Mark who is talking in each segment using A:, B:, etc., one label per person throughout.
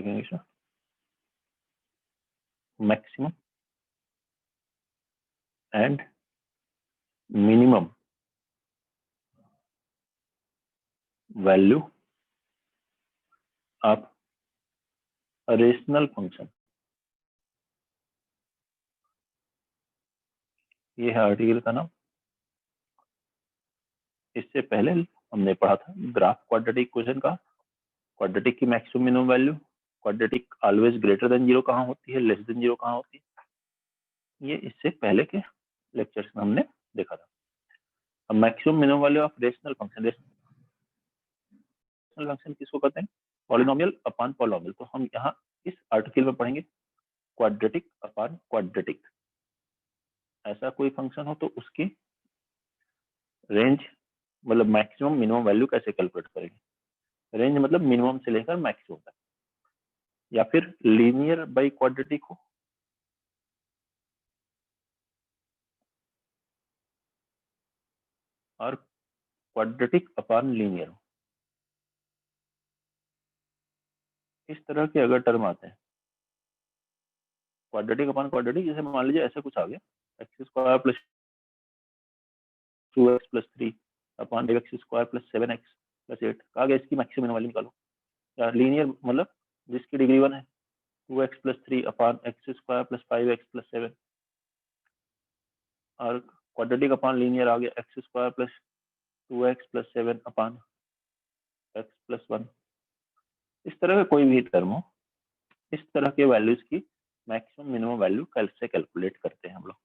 A: लिखेंगे इसमें maximum and minimum value of a rational function. ये है आर्टिकल का नाम। इससे पहले हमने पढ़ा था ग्राफ क्वाड्रेटिक इक्वेशन का, क्वाड्रेटिक की maximum minimum value, quadratic always greater than zero कहाँ होती है, लेस देन जीरो कहाँ होती है। ये इससे पहले के लेक्चर्स में हमने देखा था। अब maximum minimum value of rational function, rational function किसको कहते हैं, पॉलिनोमियल अपॉन पॉलिनोमियल। तो हम यहाँ इस आर्टिकल में पढ़ेंगे क्वाड्रेटिक अपॉन क्वाड्रेटिक। ऐसा कोई फंक्शन हो तो उसकी रेंज मतलब मैक्सिमम मिनिमम वैल्यू कैसे कैलकुलेट करेंगे। रेंज मतलब मिनिमम से लेकर मैक्सिमम तक। या फिर लीनियर बाई क्वाड्रेटिक हो, और क्वाड्रेटिक अपॉन लीनियर हो। इस तरह के अगर टर्म आते हैं क्वाड्रेटिक अपॉन क्वाड्रेटिक, जैसे मान लीजिए ऐसा कुछ आ गया x square plus 2x plus 3 upon x square plus 7x plus 8, कहा गया इसकी मैक्सिमम वैल्यू निकालो। या लीनियर मतलब जिसकी डिग्री 1 है, 2x plus 3 upon x square plus 5x plus 7। और क्वाड्रेटिक अपॉन लीनियर आ गया x square plus 2x plus 7 upon x plus 1। इस तरह का कोई भी टर्म हो, इस तरह के वैल्यूज की मैक्सिमम मिनिमम वैल्यू कैसे कैलकुलेट करते हैं हम लोग।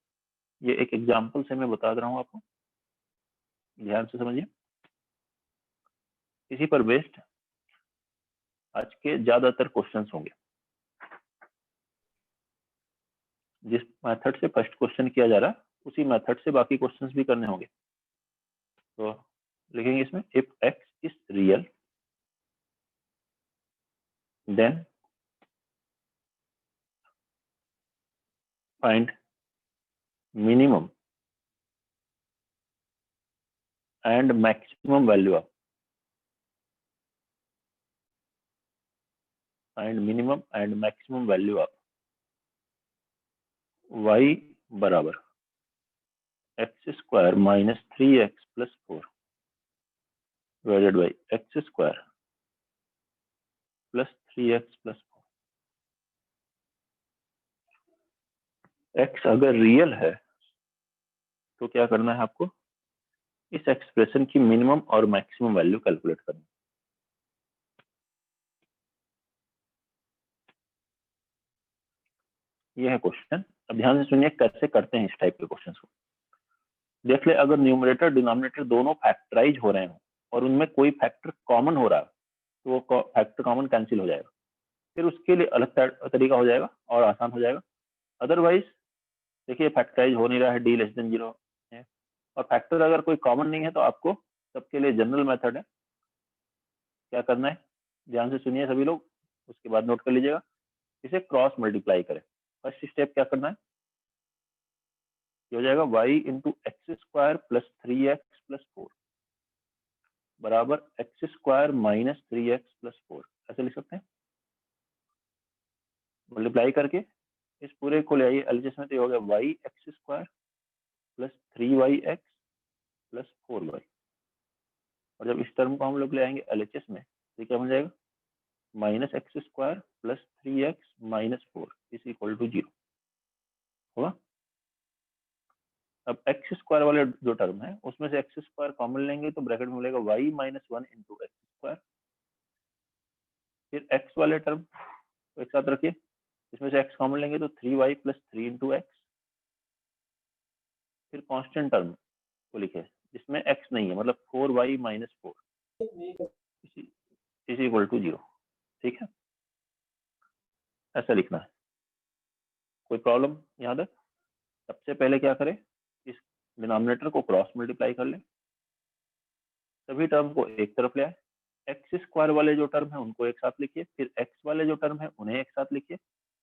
A: ये एक एग्जांपल से मैं बता रहा हूँ आपको, ध्यान से समझिए। इसी पर बेस्ड आज के ज्यादातर क्वेश्चंस होंगे। जिस मेथड से फर्स्ट क्वेश्चन किया जा रहा है उसी मेथड से बाकी क्वेश्चंस भी करने होंगे। तो लिखेंगे इसमें if x is real then find minimum and maximum value of, find minimum and maximum value of y बराबर x square minus 3x plus 4 divided by x square plus 3x plus 4। x अगर real है तो क्या करना है आपको, इस expression की मिनिमम और मैक्सिमम वैल्यू कैलकुलेट करनी। यह है क्वेश्चन। अब ध्यान से सुनिए कैसे करते हैं इस टाइप के क्वेश्चन को। देख ले, अगर न्यूमरेटर डिनोमिनेटर दोनों फैक्टराइज हो रहे हो और उनमें कोई फैक्टर कॉमन हो रहा है तो वो फैक्टर कॉमन कैंसिल हो जाएगा, फिर उसके लिए अलग तरीका हो जाएगा और आसान हो जाएगा। अदरवाइज देखिए फैक्टराइज हो नहीं रहा है, डी लेस देन जीरो है, और फैक्टर अगर कोई कॉमन नहीं है तो आपको सबके लिए जनरल मेथड है। क्या करना है, ध्यान से सुनिए सभी लोग, उसके बाद नोट कर लीजिएगा। इसे क्रॉस मल्टीप्लाई करें। फर्स्ट स्टेप क्या करना है, ये हो जाएगा y into X square plus 3x plus 4 बराबर x square minus 3x plus 4। ऐसे लिख सकते हैं। मल्टीप्लाई करके इस पूरे को ले आइए एलएचएस में, तो ये हो गया y x square plus 3y x plus 4y। और जब इस टर्म को हम लोग ले आएंगे एलएचएस में तो क्या बन जाएगा, minus x square plus 3x minus 4 is equal to 0 होगा। अब एक्स स्क्वायर वाले जो टर्म है उसमें से एक्स स्क्वायर कॉमन लेंगे तो ब्रैकेट में मिलेगा y minus 1 into X square. फिर एक्स वाले टर्म को एक साथ रखिए, इसमें से x कॉमन लेंगे तो 3y प्लस 3 इंटू एक्स। फिर कांस्टेंट टर्म को लिखे जिसमें x नहीं है, मतलब 4y minus 4 is equal to 0। ठीक है, ऐसा लिखना है। कोई प्रॉब्लम यहाँ तक। सबसे पहले क्या करें, इस डिनोमिनेटर को क्रॉस मल्टीप्लाई कर ले, सभी टर्म को एक तरफ ले आए। एक्स स्क्वायर वाले जो टर्म है उनको एक साथ लिखिए, फिर एक्स वाले जो टर्म है उन्हें एक साथ लिखिए,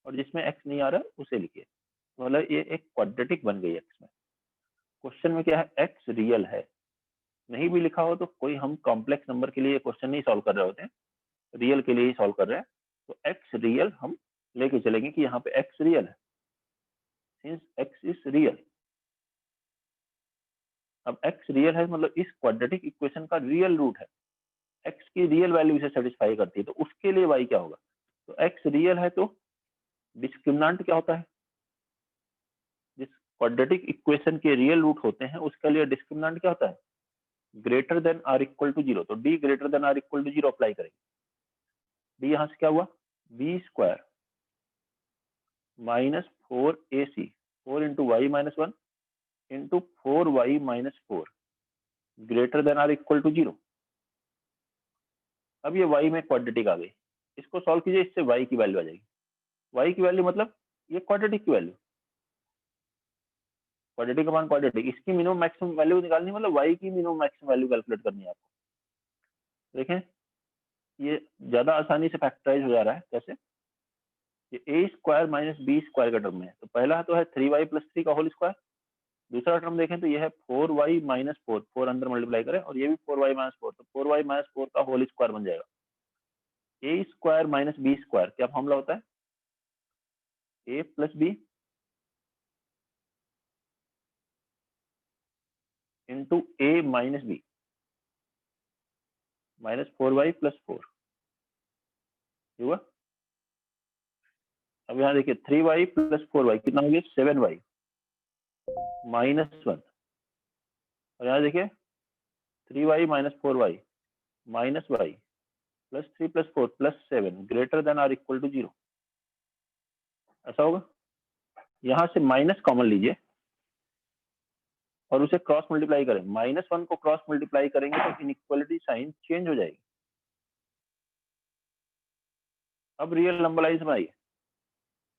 A: और जिसमें एक्स नहीं आ रहा उसे लिखिए। तो मतलब ये एक क्वाड्रेटिक बन गई एक्स में। क्वेश्चन में क्या है, एक्स रियल है। नहीं भी लिखा हो तो कोई हम कॉम्प्लेक्स नंबर के लिए क्वेश्चन नहीं सॉल्व कर रहे होते हैं, रियल के लिए ही सॉल्व कर रहे हैं। तो x रियल हम लेके चलेंगे कि यहाँ पे x रियल है, सिंस x इज रियल। अब x रियल है मतलब इस क्वाड्रेटिक इक्वेशन का रियल रूट है, x की रियल वैल्यू इसे सेटिस्फाई करती है, तो उसके लिए y क्या होगा? तो x रियल है तो डिस्क्रिमिनेंट क्या होता है? जिस क्वाड्रेटिक इक्वेशन के रियल रूट होते हैं उसके लिए डिस्क्रिमिनेंट क्या होता है? Greater than or equal to 0। तो d greater than or equal to 0 apply करेंगे। d यहाँ से क्या हुआ? b square minus 4ac 4 into y minus 1 into 4y minus 4 greater than or equal to 0। अब ये y में क्वाड्रेटिक आ गई, इसको सॉल्व कीजिए, इससे y की वैल्यू आ जाएगी। y की वैल्यू मतलब ये क्वाड्रेटिक की वैल्यू, क्वाड्रेटिक अपॉन क्वाड्रेटिक, इसकी मिनिमम मैक्सिमम वैल्यू निकालनी है, मतलब y की मिनिमम मैक्सिमम वैल्यू कैलकुलेट करनी है आपको। देखें ये ज्यादा आसानी से फैक्टराइज हो जा रहा है। कैसे? ये ए स्क्वायर माइनस बी स्क्वायर का टर्म में है, तो पहला तो है 3y प्लस 3 का होल स्क्वायर, दूसरा टर्म देखें तो ये है 4y माइनस 4, 4 अंदर मल्टीप्लाई करें और ये भी 4y माइनस 4, तो 4y माइनस 4 का होल स्क्वायर बन जाएगा। A square minus B square क्या फॉर्मूला होता है? A plus B into A minus B minus 4y plus 4 हुआ। अब यहाँ देखिए 3y प्लस 4y कितना हो गया? 7y माइनस 1, और यहाँ देखिए 3y minus 4y minus y plus 3 plus 4 plus 7 greater than or equal to 0। ऐसा होगा। यहाँ से माइनस कॉमन लीजिए और उसे क्रॉस मल्टीप्लाई करें, माइनस 1 को क्रॉस मल्टीप्लाई करेंगे तो इनइक्वालिटी साइन चेंज हो जाएगी। अब रियल नंबर लाइन बनाइए,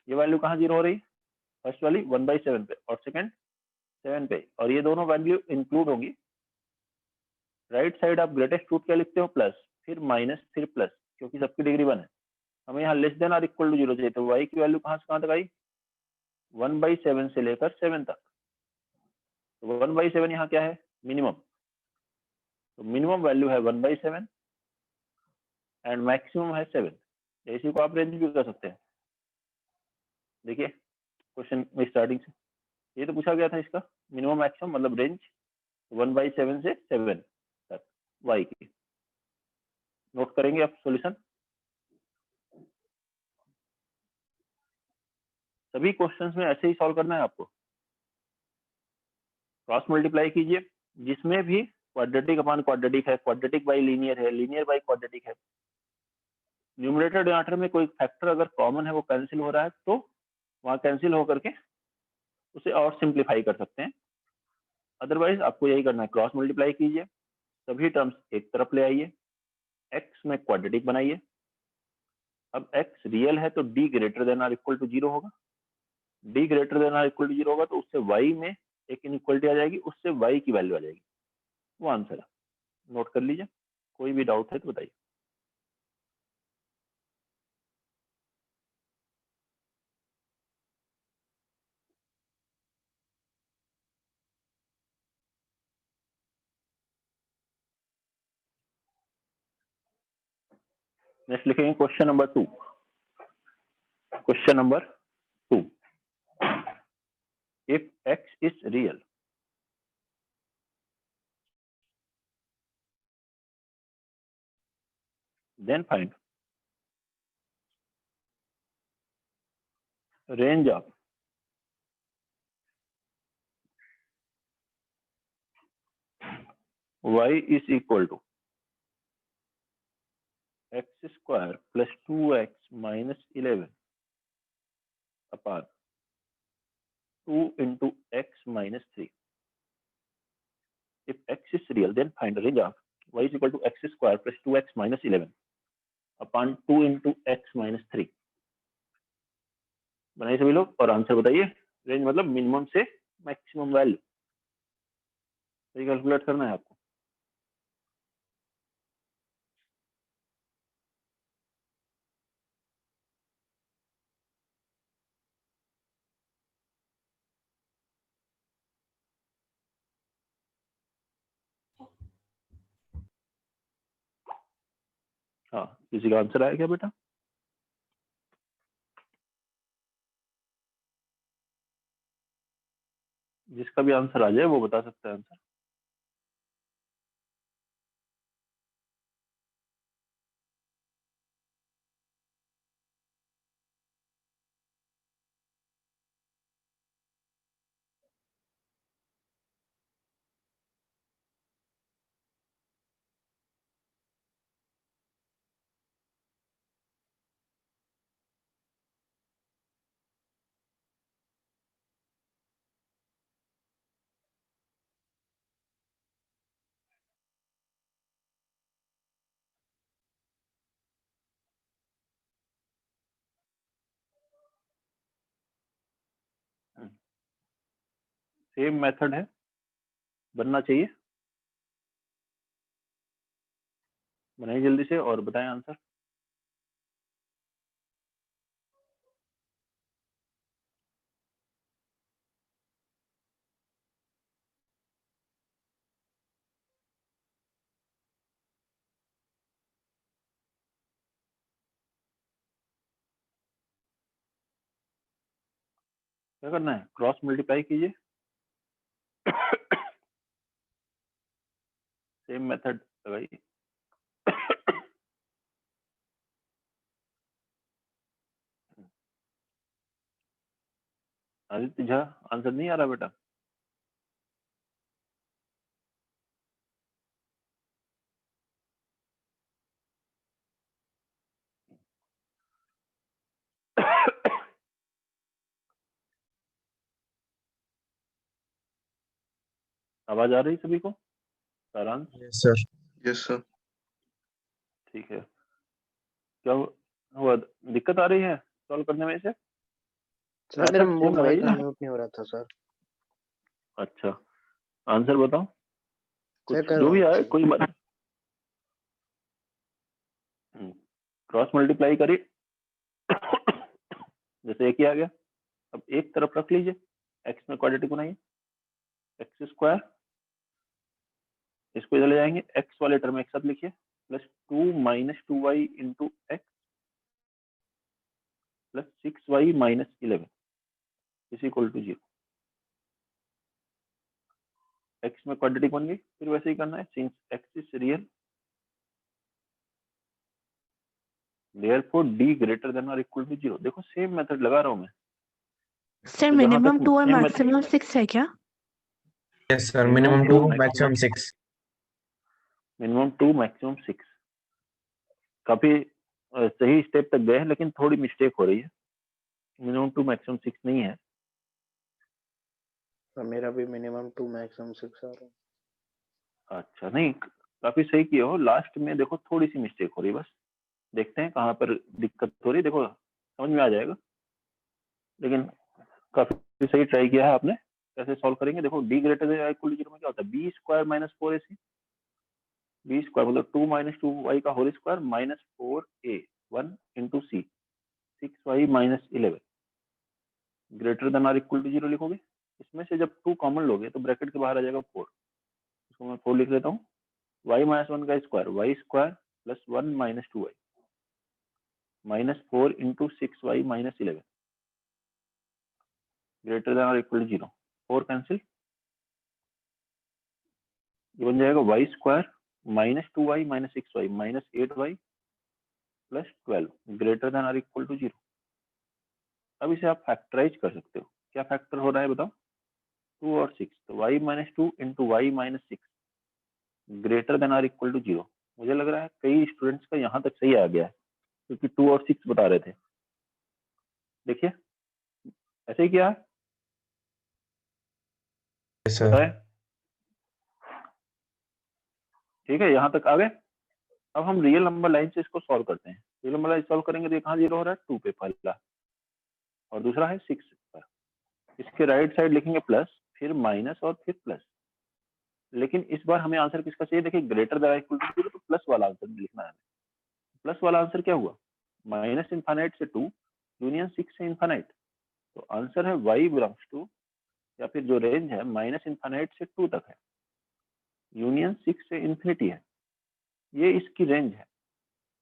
A: ये वैल्यू कहाँ 0 हो रही है? फर्स्ट वाली 1/7 पे और सेकंड 7 पे, और ये दोनों वैल्यू इंक्लूड होंगी। राइट साइड आप ग्रेटेस्ट रूट क्या लिखते हो? प्लस, फिर माइनस, फिर प्लस, क्योंकि सबकी डिग्री 1 है। हमें यहाँ less than or equal to 0 चाहिए, तो y की वैल्यू कहाँ से कहाँ तक आई? 1/7 से लेकर 7 तक। तो 1/7 यहाँ क्या है? मिनिमम, तो मिनिमम वैल्यू है 1/7 एंड मैक्सिमम है 7। इसी को आप रेंज भी कर सकते हैं। देखिए क्वेश्चन में स्टार्टिंग से ये तो पूछा गया था, इसका मिनिमम मैक्सिमम मतलब रेंज 1/7 से 7 तक y की। नोट करेंगे आप सॉल्यूशन। सभी क्वेश्चंस में ऐसे ही सॉल्व करना है आपको। क्रॉस मल्टीप्लाई कीजिए, जिसमें भी क्वाड्रेटिक अपॉन क्वाड्रेटिक है, क्वाड्रेटिक बाई लीनियर है, लीनियर बाई क्वाड्रेटिक है, न्यूमरेटर डिनोमिनेटर में कोई फैक्टर अगर कॉमन है वो कैंसिल हो रहा है तो वहां कैंसिल होकर के उसे और सिंप्लीफाई कर सकते हैं। अदरवाइज आपको यही करना है, क्रॉस मल्टीप्लाई कीजिए, सभी टर्म्स एक तरफ ले आइए, x में क्वाड्रेटिक बनाइए। अब x रियल है तो d greater than or equal to 0 होगा, d greater than or equal to 0 होगा तो उससे y में एक इनइक्वलिटी आ जाएगी, उससे y की वैल्यू आ जाएगी। वो आंसर है। नोट कर लीजिए, कोई भी डाउट है तो बताइए। नेक्स्ट लिखेंगे question number 2। Question number 2, if x is real then find range of y is equal to x square plus 2x minus 11 upon 2 into x minus 3. If x is real, then find the range of y is equal to x square plus 2x minus 11 upon 2 into x minus 3. बनाइए सभी लोग और answer बताइए। Range मतलब minimum से maximum value, ये calculate करना है आपको। हाँ, किसी का आंसर आया क्या बेटा? जिसका भी आंसर आ जाए वो बता सकता है आंसर। सेम मेथड है, बनना चाहिए। बनाइए जल्दी से और बताएं आंसर। क्या करना है, क्रॉस मल्टीप्लाई कीजिए। सेम मेथड लगाइए। आदित्य झा आंसर नहीं आ रहा बेटा? आवाज आ रही सभी को? सारांश?
B: Yes sir.
C: Yes sir.
A: ठीक है। क्या हुआ, दिक्कत आ रही है सॉल्व करने में इसे?
D: सर मेरा
A: Method
D: मुंह
A: same लगाइए ना।
D: म्यूट नहीं हो रहा था सर।
A: अच्छा, आंसर बताओ कुछ
D: चेक
A: जो भी
D: करो।
A: आए, कोई बात। क्रॉस मल्टीप्लाई करिए। जैसे एक ही आ गया, अब एक तरफ रख लीजिए, एक्स में क्वाड्रेटिक बनाइए, एक्स स्क्वायर, इसको इधर ले जाएंगे, एक्स वाले टर्म एक साथ लिखिए, plus 2 minus 2y into x plus 6y minus 11 is equal to 0। X में क्वाड्रेटिक बन गई, फिर वैसे ही करना है, since x is real therefore d greater than और इक्वल टू 0। देखो सेम मेथड लगा रहा हूं मैं
E: सर
A: तो जहां
E: मिनिमम
A: तक
E: 2 और
A: same
E: मैक्सिमम 6 है क्या?
B: Yes sir,
A: Minimum
B: minimum 2
A: 2,
B: maximum 6।
A: Minimum 2 maximum 6 काफी सही स्टेप तक गए हैं, लेकिन थोड़ी मिस्टेक हो रही है। मिनिमम 2 मैक्सिमम 6 नहीं है।
D: सर मेरा भी मिनिमम 2 मैक्सिमम 6 आ रहा है।
A: अच्छा, नहीं काफी सही किए हो, लास्ट में देखो थोड़ी सी मिस्टेक हो रही है, बस देखते हैं कहाँ पर दिक्कत हो रही है, देखो समझ में आ जाएगा। लेकिन काफी सही ट्राई किया है आपने। कैसे सॉल्व करेंगे, देखो D greater than equal to 0 में क्या होता है, B square minus 4ac, B square मतलब 2 माइनस 2y का whole square minus 4a 1 into C 6y minus 11 greater than और इक्वल टू 0 लिखोगे। इसमें से जब 2 कॉमन लोगे तो ब्रैकेट के बाहर आ जाएगा 4, इसको मैं 4 लिख लेता हूँ। y माइनस 1 का square y square plus 1 minus 2y minus 4 into 6y minus 11 greater than और इक्वल टू 0। 4 कैंसिल, ये बन जाएगा y square minus 2y minus 6y minus 8y plus 12 greater than और इक्वल टू 0। अब इसे आप फैक्टराइज कर सकते हो। क्या फैक्टर हो रहा है बताओ, 2 और 6, तो y minus 2 into y minus 6 greater than और इक्वल टू 0। मुझे लग रहा है कई स्टूडेंट्स का यहाँ तक सही आ गया है, क्योंकि 2 और 6 बता रहे थे। देखिए ऐसे ही किया है,
B: यस सर।
A: बताए ठीक है, यहाँ तक आ गए। अब हम रियल नंबर लाइन से इसको सॉल्व करते हैं। रियल नंबर लाइन सॉल्व करेंगे तो कहाँ 0 हो रहा है, 2 पे पहला और दूसरा है 6 पर। इसके राइट साइड लिखेंगे प्लस, फिर माइनस और फिर प्लस। लेकिन इस बार हमें आंसर किसका चाहिए, देखिए ग्रेटर देन इक्वल टू 0, तो प्लस वाला आंसर लिखना है। प्लस वाला आंसर क्या हुआ, माइनस इनफाइनाइट से 2 यूनियन 6 से इनफाइनाइट, तो आंसर है y बिलोंग्स टू, या फिर जो रेंज है माइनस इनफाइनाइट से 2 तक है, यूनियन 6 से इन्फिनिटी है, ये इसकी रेंज है।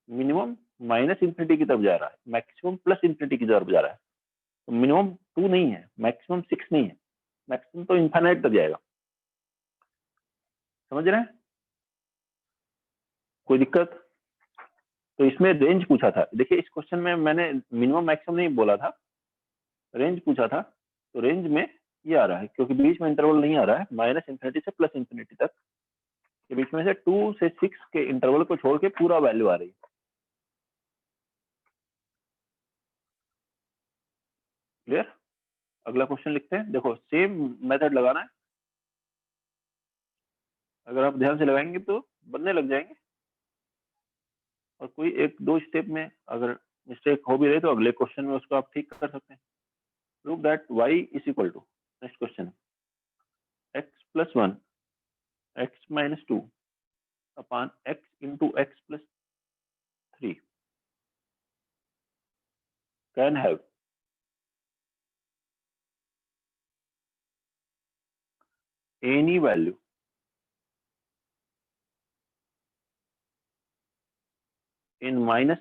A: मिनिमम माइनस इन्फिनिटी की तरफ जा रहा है, मैक्सिमम प्लस इन्फिनिटी की तरफ जा रहा है। तो मिनिमम 2 नहीं है, मैक्सिमम 6 नहीं है, मैक्सिमम तो इन्फाइनाइट तक जाएगा। समझ रहे हैं? कोई दिक्कत? तो इसमें रेंज पूछा था। देखिए इस क्वेश्चन में मैंने मिनिमम मैक्सिमम नहीं बोला था, रेंज पूछा था। तो रेंज में ये आ रहा है, क्योंकि बीच में इंटरवल नहीं आ रहा है, -∞ से +∞ तक के बीच में से 2 से 6 के इंटरवल को छोड़ के पूरा वैल्यू आ रही है। क्लियर? अगला क्वेश्चन लिखते हैं। देखो सेम मेथड लगाना है, अगर आप ध्यान से लगाएंगे तो बनने लग जाएंगे। और कोई 1-2 स्टेप में अगर मिस्टेक हो भी रही तो अगले क्वेश्चन में उसको आप ठीक कर सकते हैं। Prove that y is equal to, next question, x + 1 x - 2 upon x into x + 3 can have any value in -∞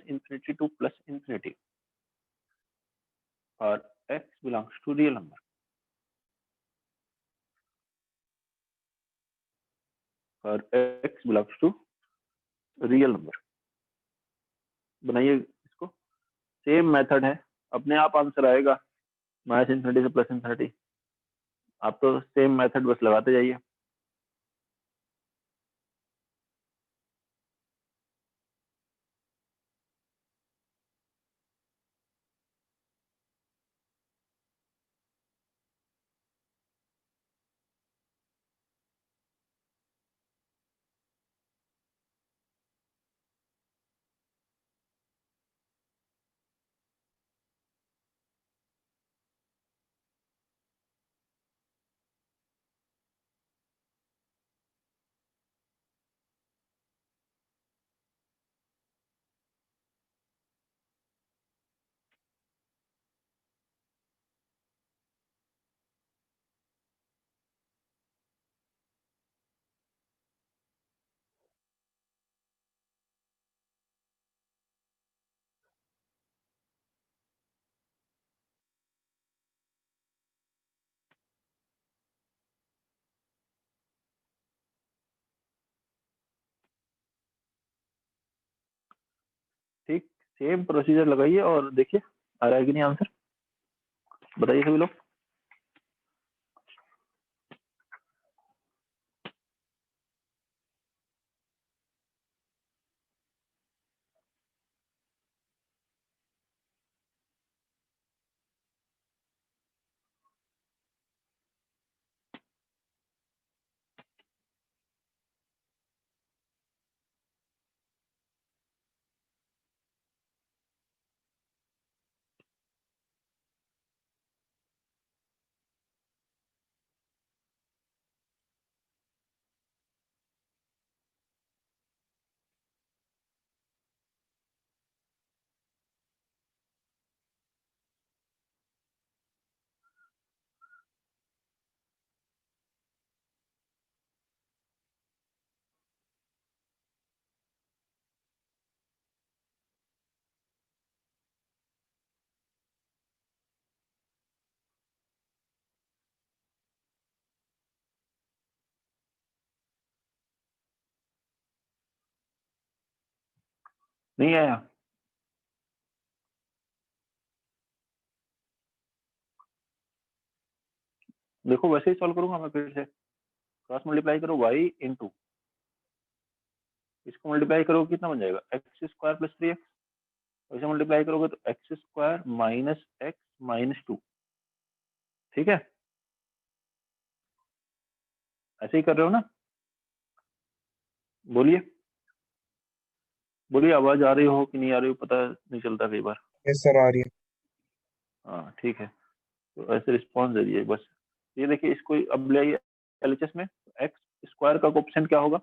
A: to +∞ for x belongs to real number। for x belongs to real number। बनाइए इसको, same method है, अपने आप answer आएगा -∞ से +∞। आप तो same method बस लगाते जाइए। ठीक, सेम प्रोसीजर लगाइए और देखिए आ रहा है कि नहीं आंसर। बताइए सभी लोग। नहीं आया? देखो वैसे ही सॉल्व करूंगा मैं फिर से। क्रॉस मल्टीप्लाई करो y इंटू, इसको मल्टीप्लाई करो कितना बन जाएगा, x² + 3x। वैसे मल्टीप्लाई करोगे तो x² - x - 2। ठीक है, ऐसे ही कर रहे हो ना? बोलिए बोलिए, आवाज आ रही हो कि नहीं आ रही हो पता नहीं चलता कई बार।
B: यस सर, आ रही है।
A: हाँ ठीक है, तो ऐसे रिस्पॉन्स दे दिए बस। ये देखिए इसको अब ले आइए LHS में। x² का कोएफिशिएंट क्या होगा,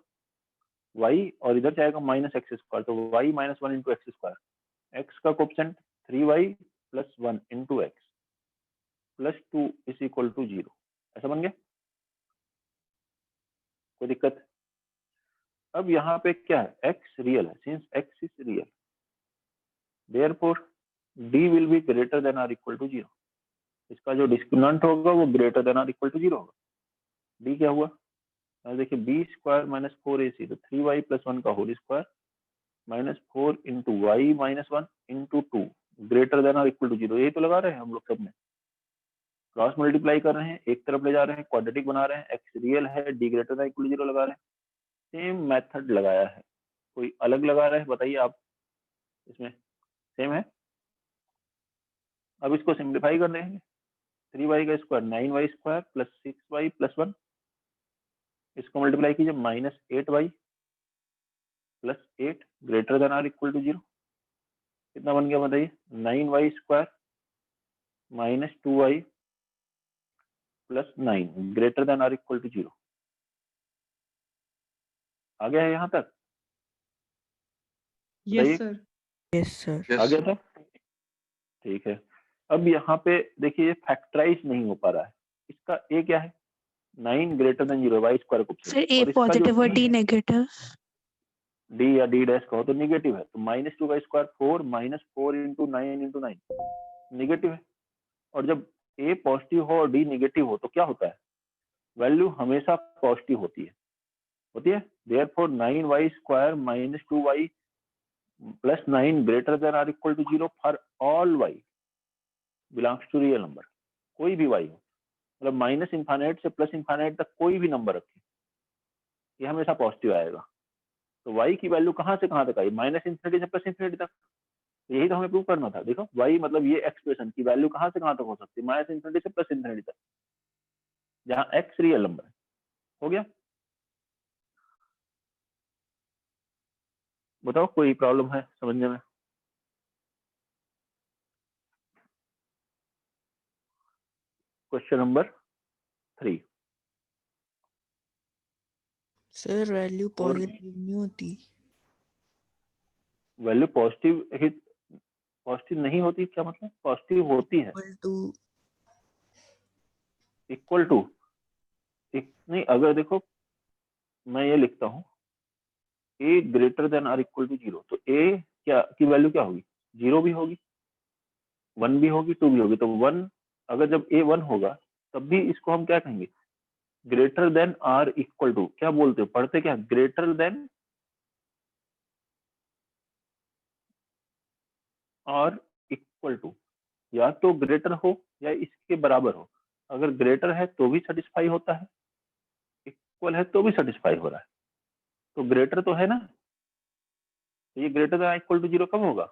A: y, और इधर जाएगा -x², तो y - 1 × x²। x का कोएफिशिएंट 3y + 1 × x + 2 = 0। ऐसा बन गया? कोई दिक्कत? अब यहाँ पे क्या है, x रियल है, since x is real therefore d will be greater than और इक्वल टू 0। इसका जो डिस्क्रिमिनेंट होगा वो ग्रेटर देन और इक्वल टू 0 होगा। डी क्या हुआ, देखिए बी स्क्वायर माइनस 4ac, तो 3y प्लस 1 का whole square minus 4 into y minus 1 into 2 greater than और इक्वल टू 0। यही तो लगा रहे हैं हम लोग सब में, क्रॉस मल्टीप्लाई कर रहे हैं, एक तरफ ले जा रहे हैं, क्वाड्रेटिक बना रहे हैं, एक्स रियल है, D greater than equal to 0 लगा रहे हैं। सेम मेथड लगाया है, कोई अलग लगा रहे हैं, बताइए आप, इसमें सेम है। अब इसको सिंप्लीफाई कर देंगे, 3y का square 9y square plus 6y plus 1, इसको मल्टीप्लाई कीजिए minus 8y plus 8 greater than or equal to 0। कितना बन गया बताइए, 9y square minus 2y plus 9 greater than or equal to 0। आ गया है यहाँ तक,
C: यस सर।
E: Yes, sir.
A: आ गया था, ठीक है। अब यहाँ पे देखिए ये फैक्टराइज नहीं हो पा रहा है, इसका ए क्या है, 9 ग्रेटर देन 0 वाई स्क्वायर को,
E: Sir, A positive or D negative?
A: D या डी डैश कहो तो निगेटिव है, तो माइनस 2 का square 4 minus 4 into 9 into 9 negative है। और जब ए पॉजिटिव हो और डी निगेटिव हो तो क्या होता है, वैल्यू हमेशा पॉजिटिव होती है। Therefore 9y square minus 2y plus 9 greater than or equal to 0 for all y belongs to real number. कोई भी y हो, मतलब माइनस इन्फाइनाइट से प्लस इन्फाइनाइट तक कोई भी नंबर रखें, ये हमेशा पॉजिटिव आएगा। तो y की वैल्यू कहाँ से कहाँ तक आई, माइनस इन्फिनिटी से प्लस इन्फिनिटी तक। यही तो हमें प्रूव करना था। देखो y मतलब ये एक्सप्रेशन की वैल्यू कहाँ से कहाँ तक हो सकती है, माइनस इन्फिनिटी से प्लस इन्फिनिटी तक, जहाँ x रियल नंबर है। हो गया, बताओ कोई प्रॉब्लम है समझने में। Question number 3।
E: सर वैल्यू
A: और
E: पॉजिटिव नहीं होती।
A: वैल्यू पॉजिटिव नहीं होती, क्या मतलब, पॉजिटिव होती है,
E: इक्वल टू
A: इक्वल टू नहीं, अगर देखो मैं ये लिखता हूँ a greater than or equal to 0, तो a क्या की वैल्यू क्या होगी, 0 भी होगी, 1 भी होगी, 2 भी होगी। तो 1 अगर जब a 1 होगा तब भी इसको हम क्या कहेंगे, greater than or equal to, क्या बोलते हो, पढ़ते क्या, greater than or equal to, या तो ग्रेटर हो या इसके बराबर हो। अगर ग्रेटर है तो भी सेटिस्फाई होता है, इक्वल है तो भी सेटिस्फाई हो रहा है, तो ग्रेटर तो है ना। तो ये ग्रेटर देन इक्वल टू 0 कब होगा,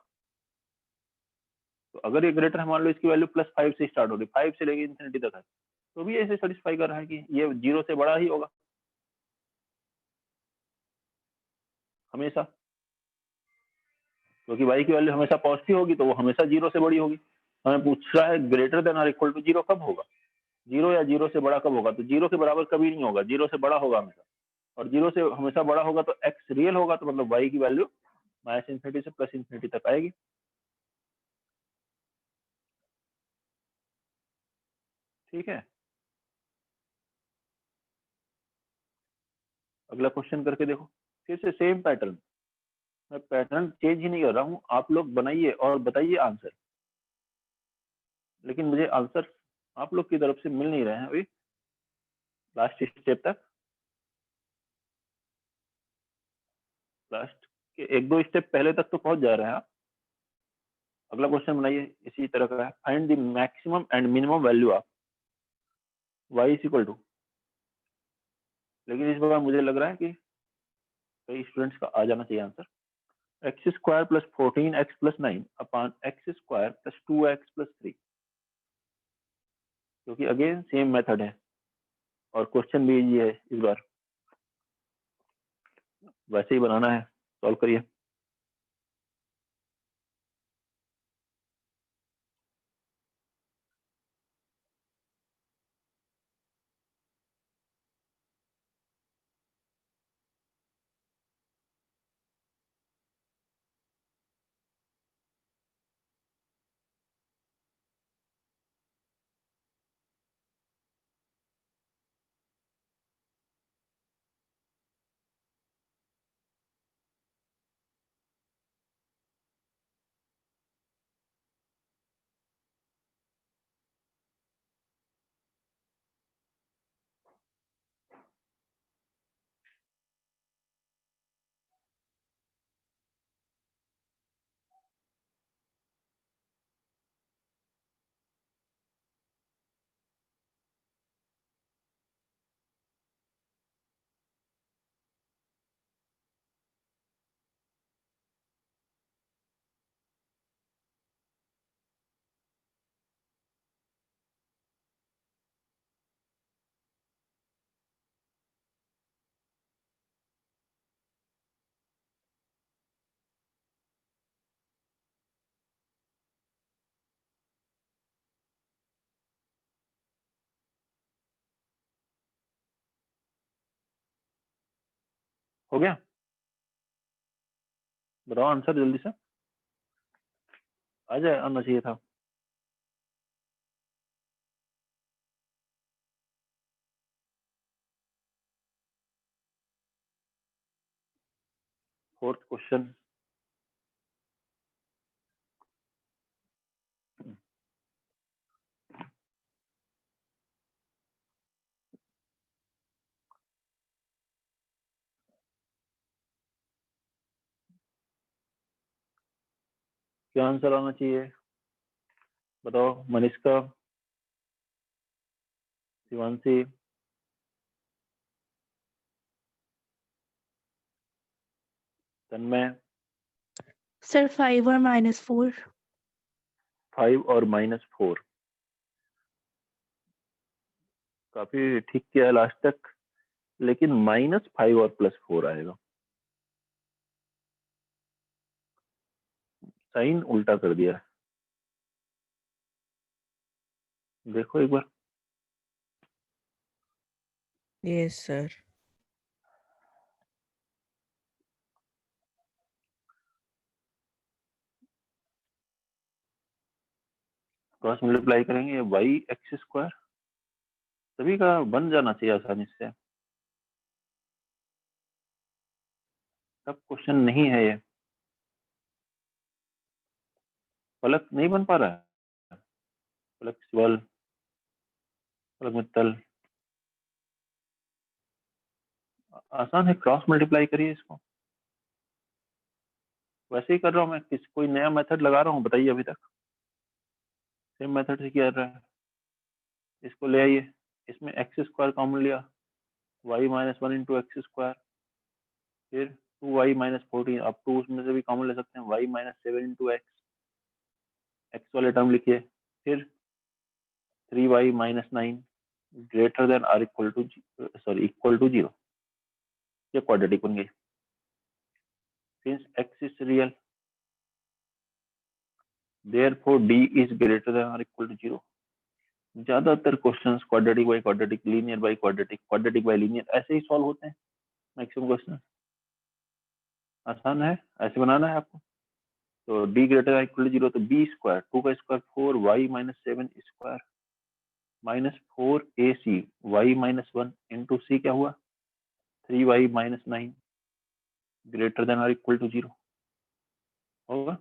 A: तो अगर ये ग्रेटर है, मान लो इसकी वैल्यू प्लस 5 से स्टार्ट हो रही, 5 से लेके इन्फिनिटी तक है, तो भी ऐसे सेटिस्फाई कर रहा है कि ये 0 से बड़ा ही होगा हमेशा, क्योंकि y की वैल्यू हमेशा पॉजिटिव होगी तो वो हमेशा 0 से बड़ी होगी। हमें पूछ रहा है greater than or equal to 0 कब होगा, 0 या 0 से बड़ा कब होगा, तो 0 के बराबर कभी नहीं होगा, 0 से बड़ा होगा हमेशा, और 0 से हमेशा बड़ा होगा तो x रियल होगा, तो मतलब y की वैल्यू माइनस इन्फिनिटी से प्लस इन्फिनिटी तक आएगी। ठीक है, अगला क्वेश्चन करके देखो, फिर से सेम पैटर्न, मैं पैटर्न चेंज ही नहीं कर रहा हूँ, आप लोग बनाइए और बताइए आंसर, लेकिन मुझे आंसर आप लोग की तरफ से मिल नहीं रहे हैं अभी लास्ट स्टेप तक, लास्ट के 1-2 स्टेप पहले तक तो पहुंच जा रहे हैं आप। अगला क्वेश्चन बनाइए, इसी तरह का है, find the maximum and minimum value of y is equal to, लेकिन इस बार मुझे लग रहा है कि कई स्टूडेंट्स का आ जाना चाहिए answer, x square plus 14x plus 9 upon x square plus 2x plus 3, क्योंकि अगेन सेम मेथड है और क्वेश्चन भी इजी है, इस बार वैसे ही बनाना है, सॉल्व करिए। हो गया? बताओ आंसर जल्दी से। आ जाए, आना चाहिए था। फोर्थ क्वेश्चन, क्या आंसर आना चाहिए? बताओ मनीषका, शिवांशी, तन्मय।
E: सर 5 और -4।
A: 5 और -4, काफी ठीक किया है लास्ट तक, लेकिन -5 और +4 आएगा। साइन उल्टा कर दिया है, देखो एक बार।
E: Yes sir.
A: क्रॉस मल्टीप्लाई करेंगे, y(x²) सभी का बन जाना चाहिए आसानी से। सब क्वेश्चन नहीं है ये। फलक नहीं बन पा रहा है, फलक सिवल, फलक मित्तल। आसान है, क्रॉस मल्टीप्लाई करिए इसको। वैसे ही कर रहा हूँ मैं, कोई नया मेथड लगा रहा हूँ बताइए? अभी तक सेम मेथड से किया रहा है। इसको ले आइए, इसमें x² कॉमन लिया, y-1 इंटू x², फिर 2y-14, आप 2 उसमें से भी कॉमन ले सकते हैं, y-7 इंटू x वाले टर्म लिखिए, फिर 3y-9 greater than or equal to equal to 0। ये क्वाड्रेटिक बन गई। Since x is real, therefore d is greater than or equal to 0। ज्यादातर questions quadratic by quadratic, linear by quadratic, quadratic bye linear, ऐसे ही solve होते हैं maximum question. आसान है, ऐसे बनाना है आपको। तो d greater than equal to 0, तो b², 2 का square 4y-7² -4ac y-1 into c क्या हुआ, 3y-9 ग्रेटर देन और इक्वल टू 0 होगा।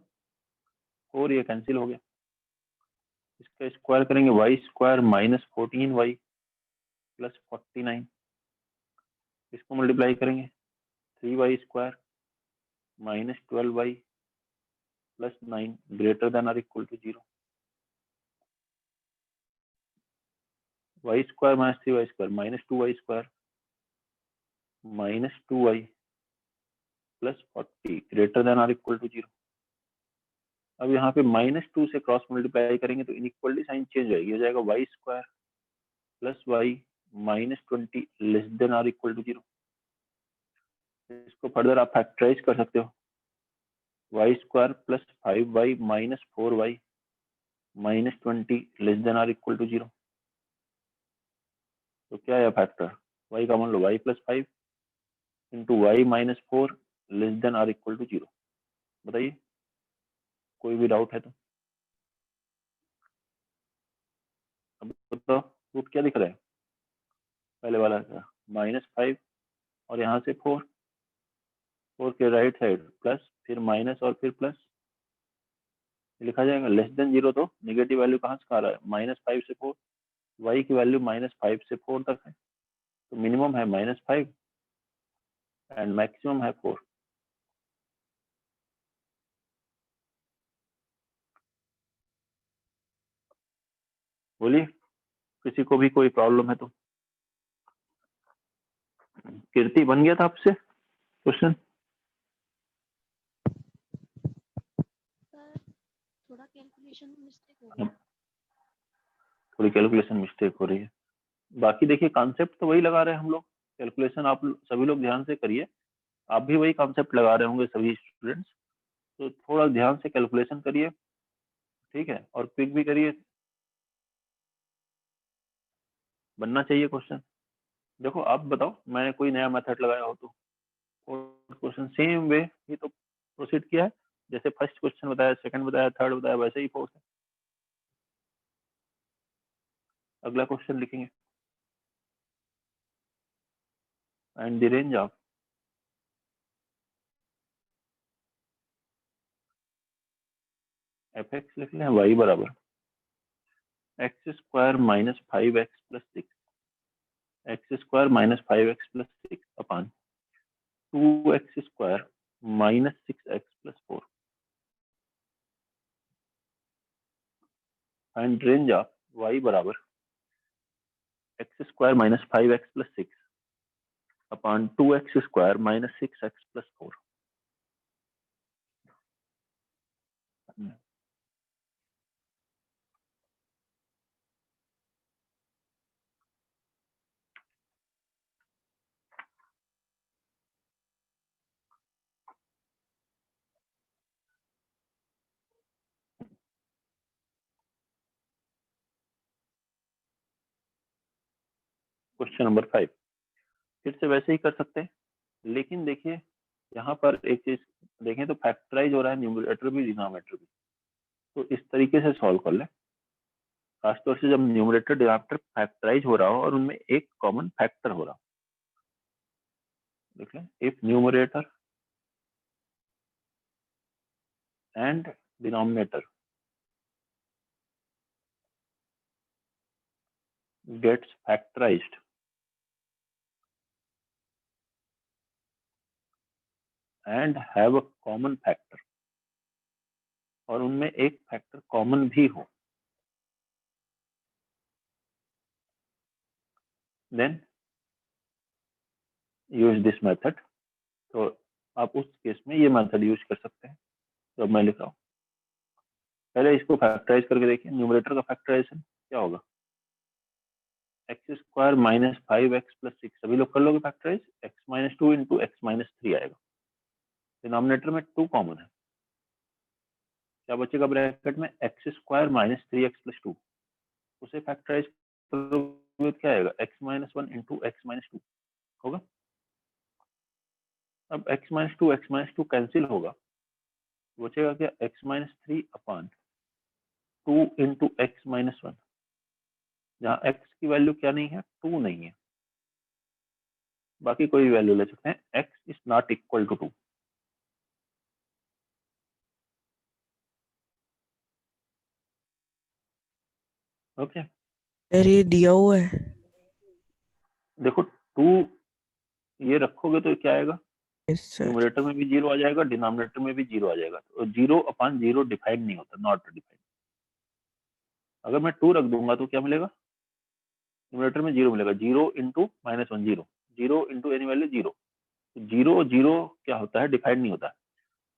A: और ये कैंसिल हो गया, इसका स्क्वायर करेंगे, y² -14y + 49, इसको मल्टीप्लाई करेंगे, 3y² -12y + 9 ग्रेटर देन और equal to 0। y² - 3y² -2y² -2y + 40 greater than और इक्वल टू 0। अब यहाँ पे -2 से क्रॉस मल्टीप्लाई करेंगे तो इनइक्वालिटी साइन चेंज होगी, हो जाएगा y² + y -20 लेस देन और इक्वल टू 0। इसको फर्दर आप फैक्टराइज कर सकते हो, y² + 5y - 4y -20 less than और इक्वल टू 0। तो क्या है फैक्टर, y का मान लो, y + 5 into y - 4 less than और इक्वल टू 0। बताइए, कोई भी डाउट है तो। अब बताओ रूट क्या दिख रहा है, पहले वाला का -5 और यहाँ से 4 के राइट साइड प्लस, फिर माइनस और फिर प्लस लिखा जाएगा। लेस देन 0 तो नेगेटिव वैल्यू कहाँ से आ रहा है, -5 से 4, y की वैल्यू -5 से 4 तक है, तो मिनिमम है -5 एंड मैक्सिमम है 4। बोलिए, किसी को भी कोई प्रॉब्लम है तो। कीर्ति बन गया था आपसे क्वेश्चन?
C: थोड़ा कैलकुलेशन मिस्टेक हो गया।
A: थोड़ी कैलकुलेशन मिस्टेक हो रही है, बाकी देखिए कॉन्सेप्ट तो वही लगा रहे हैं हम लोग। कैलकुलेशन आप सभी लोग ध्यान से करिए, आप भी वही कॉन्सेप्ट लगा रहे होंगे सभी स्टूडेंट्स, तो थोड़ा ध्यान से कैलकुलेशन करिए, ठीक है, और क्विक भी करिए, बनना चाहिए क्वेश्चन। देखो आप बताओ, मैंने कोई नया मेथड लगाया हो तो क्वेश्चन सेम वे ही तो प्रोसीड किया है, जैसे फर्स्ट क्वेश्चन बताया, सेकंड बताया, थर्ड बताया, वैसे ही फोर्थ है। अगला क्वेश्चन लिखेंगे, and the range of F x लिख लें, वाई बराबर x square minus 5x plus 6, x square minus 5x plus 6 upon 2x square minus 6x plus 4, and range of y बराबर x square minus 5x plus 6 upon 2x square minus 6x plus 4। Question number 5 फिर से वैसे ही कर सकते हैं, लेकिन देखिए यहाँ पर एक चीज देखें तो फैक्टराइज हो रहा है न्यूमरेटर भी डिनोमिनेटर भी, तो इस तरीके से सॉल्व कर ले, खासतौर से जब न्यूमरेटर डिनोमिनेटर फैक्टराइज हो रहा हो और उनमें एक कॉमन फैक्टर हो रहा हो। देख लें, if numerator and denominator gets factorized and have a common factor, और उनमें एक फैक्टर कॉमन भी हो, then use this method। तो आप उस केस में ये मेथड यूज कर सकते हैं जो मैं लिख रहा हूँ। पहले इसको फैक्टराइज करके देखिए, न्यूमरेटर का फैक्टराइजेशन क्या होगा, x square minus 5x plus 6, सभी लोग कर लोगे factorise, x minus 2 into x minus 3 आएगा, डिनोमिनेटर में 2 कॉमन है, क्या बचेगा ब्रैकेट में, x square minus 3x plus 2, उसे फैक्टराइज करोगे क्या आएगा, x minus 1 into x minus 2 होगा। अब x माइनस टू कैंसिल होगा, बचेगा क्या, x minus 3 upon 2 into x minus 1, जहाँ x की वैल्यू क्या नहीं है, 2 नहीं है, बाकी कोई वैल्यू ले सकते हैं, x is not equal to 2। Okay,
E: sir ये दिया हुआ है।
A: देखो 2 ये रखोगे तो क्या आएगा,
E: यस सर।
A: न्यूमरेटर में भी 0 आ जाएगा, डिनोमिनेटर में भी 0 आ जाएगा, तो 0 अपॉन 0 डिफाइंड नहीं होता, नॉट डिफाइंड। अगर मैं 2 रख दूंगा तो क्या मिलेगा, न्यूमरेटर में 0 मिलेगा, 0 into minus 1 0, 0 into any value 0, 0 0 क्या होता है, डिफाइंड नहीं होता।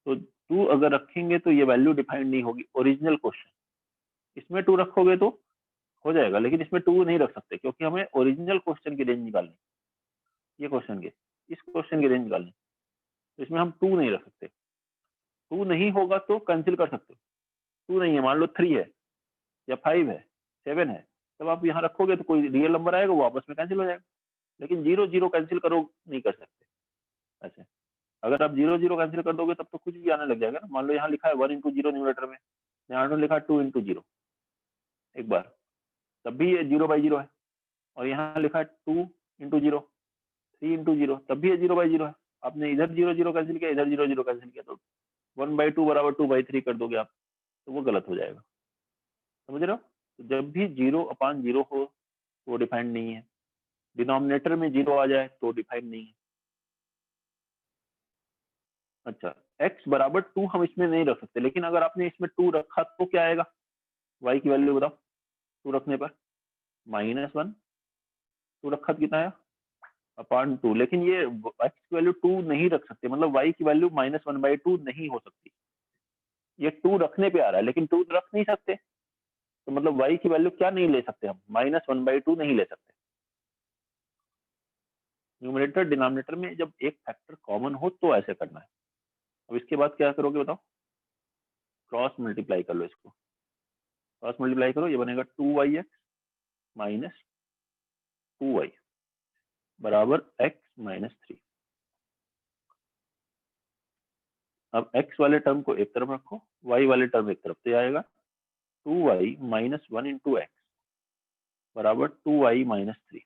A: तो 2 अगर रखेंगे तो ये वैल्यू डिफाइंड नहीं होगी, ओरिजिनल क्वेश्चन। इसमें 2 रखोगे तो हो जाएगा, लेकिन इसमें 2 नहीं रख सकते क्योंकि हमें ओरिजिनल क्वेश्चन की रेंज निकालनी, ये क्वेश्चन के इस क्वेश्चन की रेंज निकालनी, तो इसमें हम 2 नहीं रख सकते। 2 नहीं होगा तो कैंसिल कर सकते हो, 2 नहीं है, मान लो 3 है या 5 है 7 है, तब आप यहाँ रखोगे तो कोई रियल नंबर आएगा, वो आपस में कैंसिल हो जाएगा, लेकिन 0 0 कैंसिल करो नहीं कर सकते ऐसे। अगर आप 0 0 कैंसिल कर दोगे तब तो कुछ भी आने लग जाएगा ना, मान लो यहाँ लिखा है 1 इंटू 0 न्यूमरेटर में, यहाँ तो लिखा है 2 इंटू 0 एक बार, तब भी ये 0 बाई 0 है, और यहाँ लिखा है 2 इंटू 0, 3 इंटू 0, तब भी ये 0 बाई 0 है। आपने इधर 0 0 कैंसिल किया, इधर 0 0 कैंसिल किया, तो 1/2 बराबर 2/3 कर दोगे आप, तो वो गलत हो जाएगा, समझ रहे हो। तो जब भी 0 अपॉन 0 हो तो वो डिफाइंड नहीं है, डिनोमिनेटर में 0 आ जाए तो डिफाइंड नहीं है। अच्छा, x बराबर 2 हम इसमें नहीं रख सकते, लेकिन अगर आपने इसमें 2 रखा तो क्या आएगा, y की वैल्यू बताओ, 2 रखने पर -1, 2 रखा तो कितना आया अपॉन 2, लेकिन ये x की वैल्यू 2 नहीं रख सकते, मतलब y की वैल्यू -1/2 नहीं हो सकती, ये 2 रखने पे आ रहा है, लेकिन 2 रख नहीं सकते, तो मतलब y की वैल्यू क्या नहीं ले सकते हम, -1/2 नहीं ले सकते। न्यूमरेटर डिनोमिनेटर में जब एक फैक्टर कॉमन हो तो ऐसे करना है। अब इसके बाद क्या करोगे बताओ, क्रॉस मल्टीप्लाई कर लो, इसको क्रॉस मल्टीप्लाई करो, ये बनेगा 2yx माइनस 2y बराबर x माइनस 3। अब x वाले टर्म को एक तरफ रखो, y वाले टर्म एक तरफ से आएगा। 2y माइनस 1 इंटू एक्स बराबर 2y माइनस 3।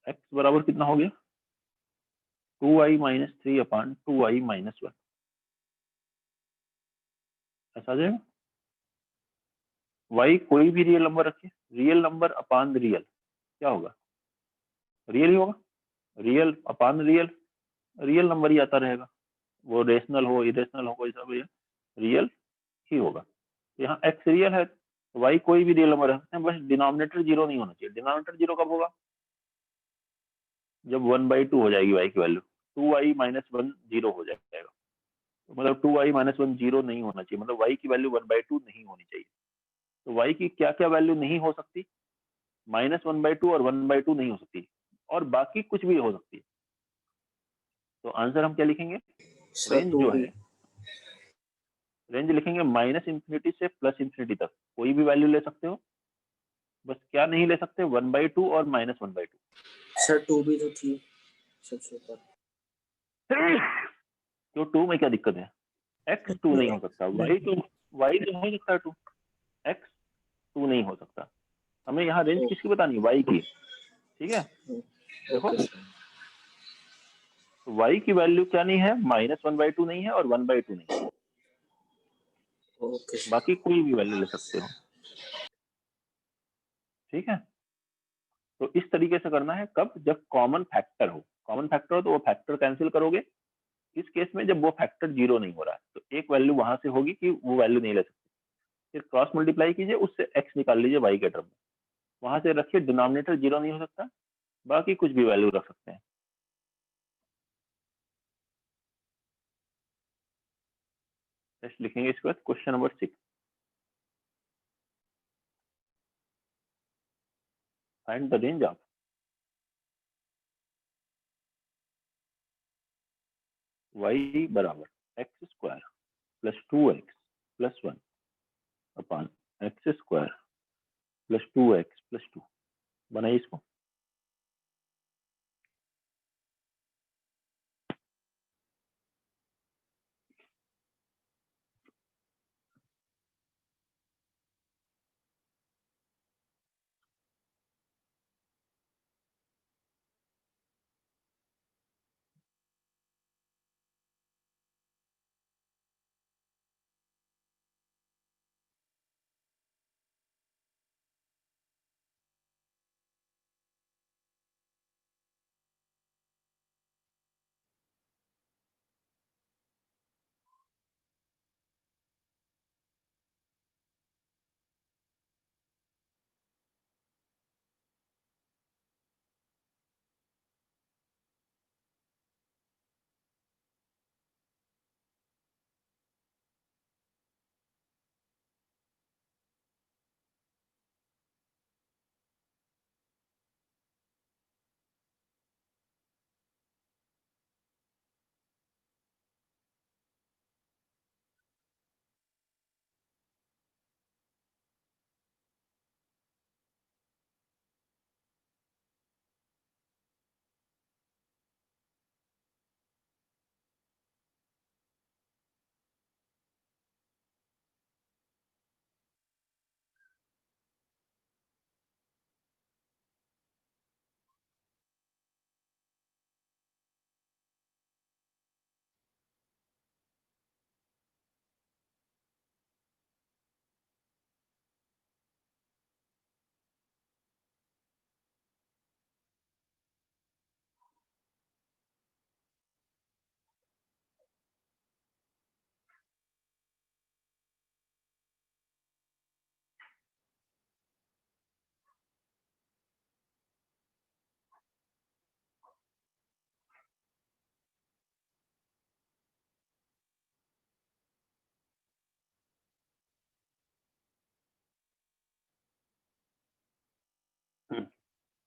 A: x बराबर कितना हो गया? 2y माइनस 3 अपान 2y माइनस 1। ऐसा आ जाएगा। y कोई भी रियल नंबर रखिए, रियल नंबर अपान रियल क्या होगा? रियल ही होगा। रियल अपान रियल, रियल नंबर ही आता रहेगा, वो रेशनल हो इरेशनल हो कोई सा भी रियल ही होगा। यहाँ x रियल है तो y कोई भी रियल नंबर रख सकते हैं, बस डिनोमिनेटर 0 नहीं होना चाहिए। डिनोमिनेटर 0 कब होगा? जब 1/2 हो जाएगी y की वैल्यू, 2y माइनस 1 0 हो जाएगा। तो मतलब 2y माइनस 1 0 नहीं होना चाहिए, मतलब y की वैल्यू 1/2 नहीं होनी चाहिए। तो y की क्या क्या वैल्यू नहीं हो सकती? -1/2 और 1/2 नहीं हो सकती, और बाकी कुछ भी हो सकती है। तो आंसर हम क्या लिखेंगे? रेंज जो है, रेंज लिखेंगे -∞ से +∞ तक, कोई भी वैल्यू ले सकते हो, बस क्या नहीं ले सकते? 1/2 और -1/2।
F: सर 2 भी तो थी सबसे ऊपर।
A: तो 2 में क्या दिक्कत है? x 2 नहीं हो सकता, y तो हो सकता है 2, x 2 नहीं हो सकता। हमें यहाँ रेंज किसकी बतानी है? y की, ठीक है। देखो y की वैल्यू क्या नहीं है? -1/2 नहीं है और 1/2 नहीं है,
F: ओके
A: बाकी कोई भी वैल्यू ले सकते हो, ठीक है। तो इस तरीके से करना है। कब? जब कॉमन फैक्टर हो। कॉमन फैक्टर हो तो वो फैक्टर कैंसिल करोगे। इस केस में जब वो फैक्टर 0 नहीं हो रहा है तो एक वैल्यू वहां से होगी कि वो वैल्यू नहीं ले सकते, फिर क्रॉस मल्टीप्लाई कीजिए, उससे x निकाल लीजिए y के टर्म में, वहां से रखिए। डिनोमिनेटर 0 नहीं हो सकता, बाकी कुछ भी वैल्यू रख सकते हैं। नेक्स्ट लिखेंगे इसके बाद question number 6। Find the range of y बराबर x² प्लस 2x प्लस 1 अपान x² प्लस 2x प्लस 2। बनाइए इसको।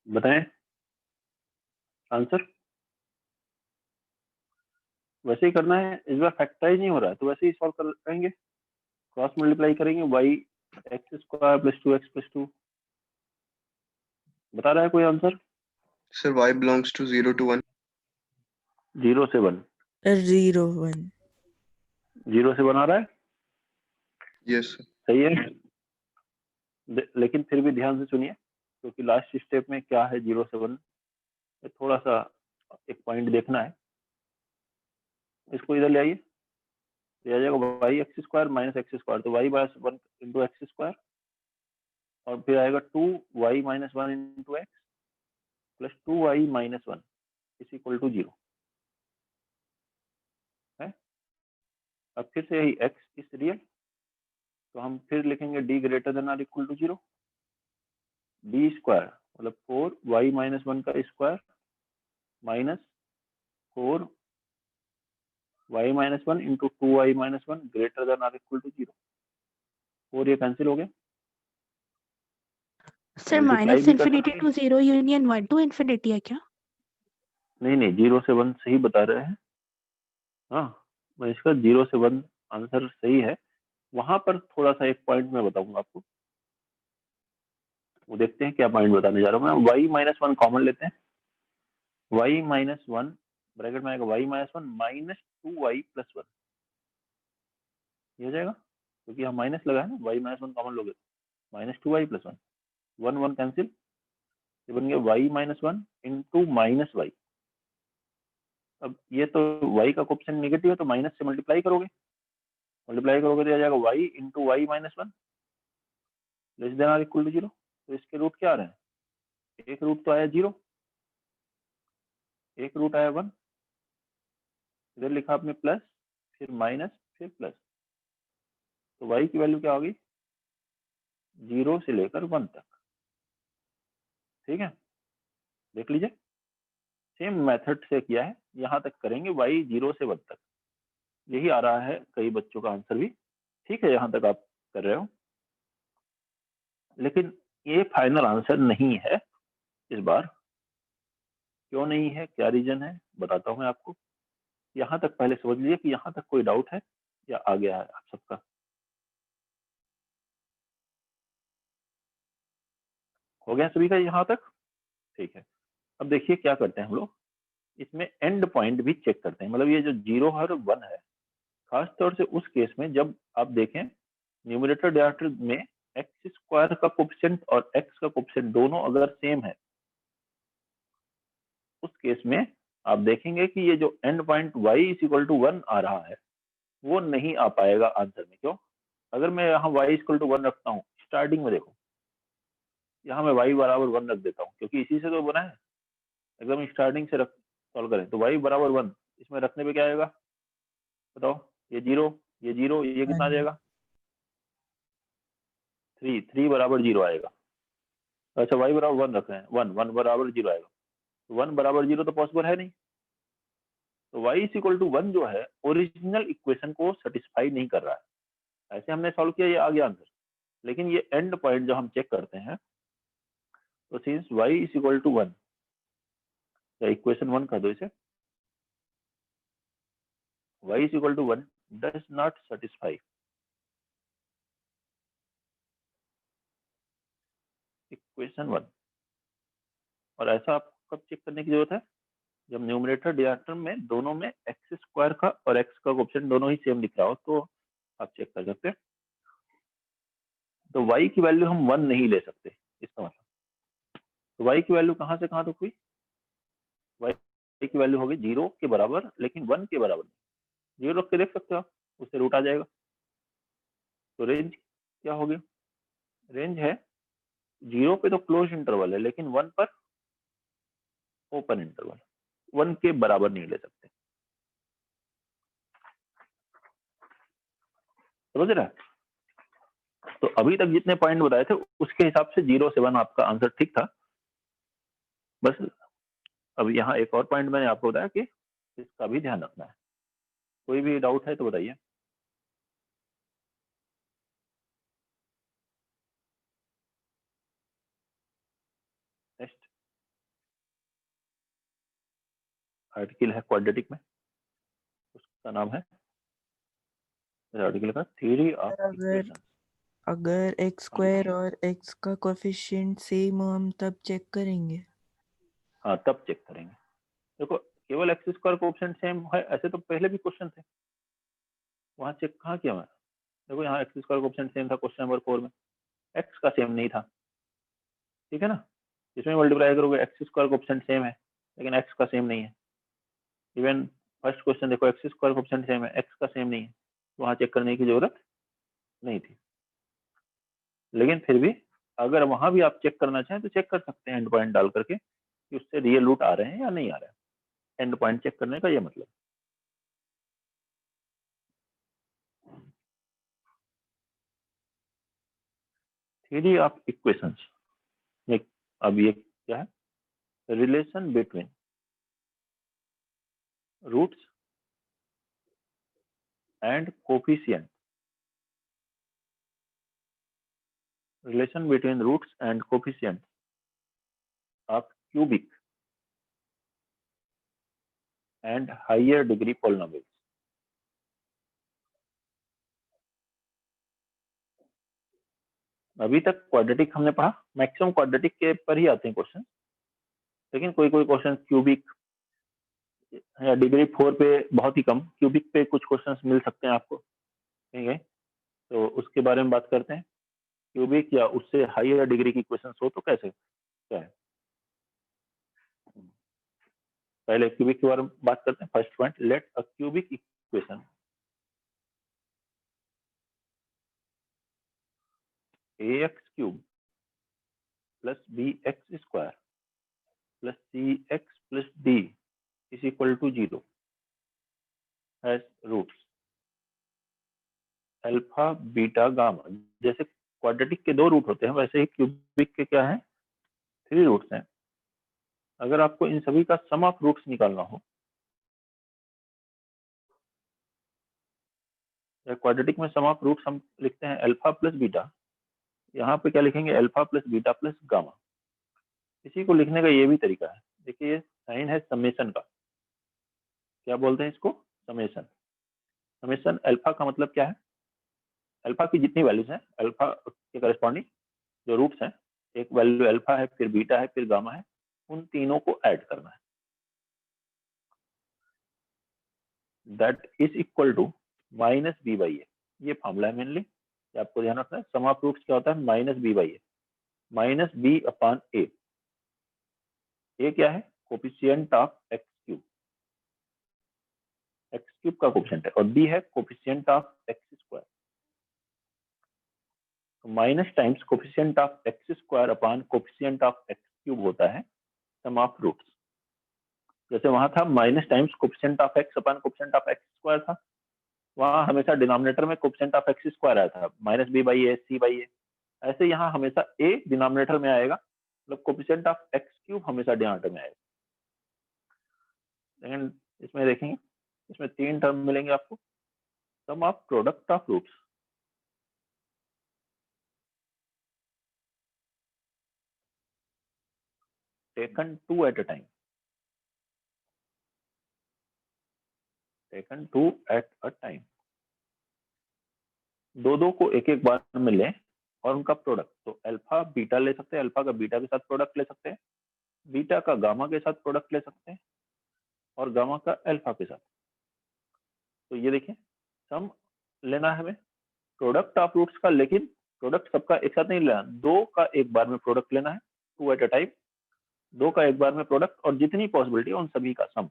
A: बताएं आंसर। वैसे ही करना है, इस बार फैक्टराइज नहीं हो रहा है तो वैसे ही सॉल्व करेंगे। क्रॉस मल्टीप्लाई करेंगे, y x² plus 2x plus 2। बता रहा है कोई answer?
B: Sir, y belongs to 0 to 1.
A: 0 से 1।
E: 0 1
A: 0 से 1 आ रहा है,
B: यस सर।
A: सही है। लेकिन फिर भी ध्यान से सुनिए, क्योंकि लास्ट स्टेप में क्या है 0 से 1 में थोड़ा सा एक पॉइंट देखना है। इसको इधर ले आइए, आ जाएगा Y X square minus x square, तो Y minus 1 into X square, और फिर आएगा 2y minus 1 into x plus 2y minus 1 is equal to 0 है। अब फिर से यही x इज रियल, तो हम फिर लिखेंगे d greater than or equal to 0, d square मतलब 4y माइनस 1 का square minus 4y minus 1 into 2y minus 1 greater than or equal to 0। 4 ये कैंसिल हो गया,
C: सर
A: Multiply
C: माइनस
A: भी कर
C: इन्फिनिटी
A: सकते हैं।
C: टू 0 यूनियन 1 टू इन्फिनिटी है क्या?
A: नहीं नहीं, 0 से 1 सही बता रहे हैं। हाँ, मैं इसका 0 से 1 आंसर सही है। वहां पर थोड़ा सा एक पॉइंट मैं बताऊंगा आपको, वो देखते हैं क्या पॉइंट बताने जा रहा हूँ मैं। y माइनस 1 कॉमन लेते हैं, y माइनस 1 ब्रैकेट में आएगा y minus 1 minus 2y plus 1, ये हो जाएगा, क्योंकि हम माइनस लगा है ना, y माइनस 1 कॉमन लोगे माइनस 2y प्लस 1, 1 1 कैंसिल, ये बन गया y minus 1 into minus y. अब ये तो y का कोएफिशिएंट नेगेटिव है, तो माइनस से मल्टीप्लाई करोगे तो आ जाएगा y into y minus 1 less than or equal to 0। तो इसके रूट क्या आ रहे हैं, एक रूट तो आया 0, एक रूट आया 1, इधर लिखा आपने प्लस, फिर माइनस, फिर प्लस, तो y की वैल्यू क्या होगी 0 से लेकर 1 तक। ठीक है, देख लीजिए, सेम मेथड से किया है, यहाँ तक करेंगे y 0 से 1 तक, यही आ रहा है कई बच्चों का आंसर भी। ठीक है, यहाँ तक आप कर रहे हो, लेकिन ये फाइनल आंसर नहीं है इस बार। क्यों नहीं है, क्या रीजन है, बताता हूँ मैं आपको। यहाँ तक पहले समझ लीजिए कि यहाँ तक कोई डाउट है या आ गया है आप सबका। हो गया सभी का यहाँ तक, ठीक है। अब देखिए क्या करते हैं हम लोग, इसमें एंड पॉइंट भी चेक करते हैं, मतलब ये जो 0 और 1 है, खास तौर से उस केस में जब आप देखें न्यूमरेटर डिनोमिनेटर में एक्स स्क्वायर का कोएफिशिएंट और एक्स का कोएफिशिएंट दोनों अगर सेम है, उस केस में आप देखेंगे कि ये जो end point y is equal to 1 आ रहा है, वो नहीं आ पाएगा आंसर में। क्यों? अगर मैं यहाँ y इक्वल टू 1 रखता हूँ, स्टार्टिंग में देखो, यहाँ मैं y बराबर 1 रख देता हूँ, क्योंकि इसी से तो बना है। अगर हम स्टार्टिंग से रख सॉल्व करें तो y बराबर 1, इसमें रखने पे क्या आएगा बताओ, ये 0, ये 0, ये कितना आ जाएगा 3, 3 बराबर 0 आएगा। अच्छा, y बराबर 1 रख रहे हैं, 1, 1 बराबर 0 आएगा, तो 1 बराबर 0 तो पॉसिबल है नहीं, तो y इज इक्वल टू 1 जो है ओरिजिनल इक्वेशन को सेटिस्फाई नहीं कर रहा है। ऐसे हमने सॉल्व किया, ये आ गया आंसर, लेकिन ये एंड पॉइंट जो हम चेक करते हैं, तो since y is equal to 1, या इक्वेशन 1 कर दो इसे, y is equal to 1 does not satisfy equation 1। और ऐसा आपको कब चेक करने की जरूरत है, जब न्यूमरेटर डिनोमिनेटर में दोनों में एक्स स्क्वायर का और एक्स का कोएफिशिएंट दोनों ही सेम दिख रहा हो, तो आप चेक कर सकते हैं। तो y की वैल्यू हम 1 नहीं ले सकते, इसका मतलब तो y की वैल्यू कहां से कहां तक हुई, y की वैल्यू होगी 0 के बराबर, लेकिन 1 के बराबर नहीं। 0 रख के देख सकते हो आप, उससे रूट आ जाएगा। तो रेंज क्या होगी, रेंज है 0 पे तो क्लोज इंटरवल है, लेकिन 1 पर ओपन इंटरवल, 1 के बराबर नहीं ले सकते। समझ रहे हैं? तो अभी तक जितने पॉइंट बताए थे उसके हिसाब से 0 से 1 आपका आंसर ठीक था। बस अब यहाँ एक और पॉइंट मैंने आपको बताया कि इसका भी ध्यान रखना है। कोई भी डाउट है तो बताइए। नेक्स्ट आर्टिकल है क्वाड्रेटिक में, उसका नाम है, आर्टिकल का थ्योरी ऑफ इक्वेशन।
E: अगर एक्स स्क्वायर और एक्स का कोएफिशिएंट सेम हो हम तब चेक करेंगे।
A: हाँ, तब चेक करेंगे। देखो केवल एक्स स्क्वायर कोएफिशिएंट सेम है, ऐसे तो पहले भी क्वेश्चन थे, वहां चेक कहाँ किया मैं? देखो यहाँ एक्स स्क्वायर कोएफिशिएंट सेम था क्वेश्चन नंबर 4 में, एक्स का सेम नहीं था, ठीक है ना। इसमें मल्टीप्लाई करोगे एक्स स्क्वायर कोएफिशिएंट सेम है लेकिन एक्स का सेम नहीं है। इवन फर्स्ट क्वेश्चन देखो एक्स स्क्वायर कोएफिशिएंट सेम है, एक्स का सेम नहीं है, वहां चेक करने की जरूरत नहीं थी। लेकिन फिर भी अगर वहां भी आप चेक करना चाहें तो चेक कर सकते हैं एंड पॉइंट डाल करके कि उससे रियल रूट आ रहे हैं या नहीं आ रहे हैं। एंड पॉइंट चेक करने का ये मतलब। थ्योरी ऑफ इक्वेशंस, अब ये क्या है? Relation between roots and coefficient, relation between roots and coefficients of cubic and higher degree polynomials. अभी तक क्वाड्रेटिक हमने पढ़ा, मैक्सिमम क्वाड्रेटिक के पर ही आते हैं क्वेश्चन, लेकिन कोई कोई क्वेश्चन क्यूबिक या डिग्री 4 पे बहुत ही कम, क्यूबिक पे कुछ क्वेश्चंस मिल सकते हैं आपको, ठीक है। तो उसके बारे में बात करते हैं। क्यूबिक या उससे हायर डिग्री की क्वेश्चंस हो तो कैसे क्या है। पहले क्यूबिक के बारे में बात करते हैं। First point, let a cubic equation ax cube plus bx square plus cx plus d is equal to 0 has roots alpha beta gamma. जैसे क्वाड्रेटिक के 2 रूट होते हैं वैसे ही क्यूबिक के क्या है, 3 रूट्स हैं। अगर आपको इन सभी का सम ऑफ रूट्स निकालना हो, क्वाड्रेटिक में सम ऑफ रूट्स हम लिखते हैं अल्फा प्लस बीटा, यहाँ पे क्या लिखेंगे, alpha plus beta plus gamma. इसी को लिखने का ये भी तरीका है। देखिए ये साइन है समेशन का, क्या बोलते हैं इसको, समेशन। समेशन अल्फा का मतलब क्या है, अल्फा की जितनी वैल्यूज हैं, अल्फा के करस्पॉन्डिंग जो रूट्स हैं, एक वैल्यू अल्फा है, फिर बीटा है, फिर गामा है, उन तीनों को ऐड करना है। That is equal to minus B by A, ये फॉर्मूला है मेनली, आपको ध्यान रखना है। सम ऑफ रूट्स क्या होता है, minus B by A, minus B upon A. A क्या है, coefficient of x cube, X cube का कोफिशिएंट है, और बी है coefficient of X square. Minus times coefficient of X square upon coefficient of x cube होता है sum of roots. जैसे वहां था minus times coefficient of x upon coefficient of X square था, वहां हमेशा डिनोमिनेटर में कोफिशिएंट ऑफ एक्स स्क्वायर आया था, minus B by A, C by A. ऐसे यहाँ हमेशा ए डिनोमिनेटर में आएगा, मतलब कोफिशिएंट ऑफ एक्स क्यूब हमेशा डिनोमिनेटर में आएगा। लेकिन इसमें देखेंगे, इसमें 3 टर्म मिलेंगे आपको। Sum of product of roots, taken 2 at a time, taken 2 at a time, दो को एक एक बार में लें और उनका प्रोडक्ट। तो अल्फा बीटा ले सकते हैं, अल्फा का बीटा के साथ प्रोडक्ट ले सकते हैं, बीटा का गामा के साथ प्रोडक्ट ले सकते हैं, और गामा का अल्फा के साथ। तो ये देखिए सम लेना है हमें प्रोडक्ट ऑफ रूट्स का, लेकिन प्रोडक्ट सबका एक साथ नहीं लेना, 2 का एक बार में प्रोडक्ट लेना है, 2 एट अ टाइम, 2 का एक बार में प्रोडक्ट, और जितनी पॉसिबिलिटी है उन सभी का सम।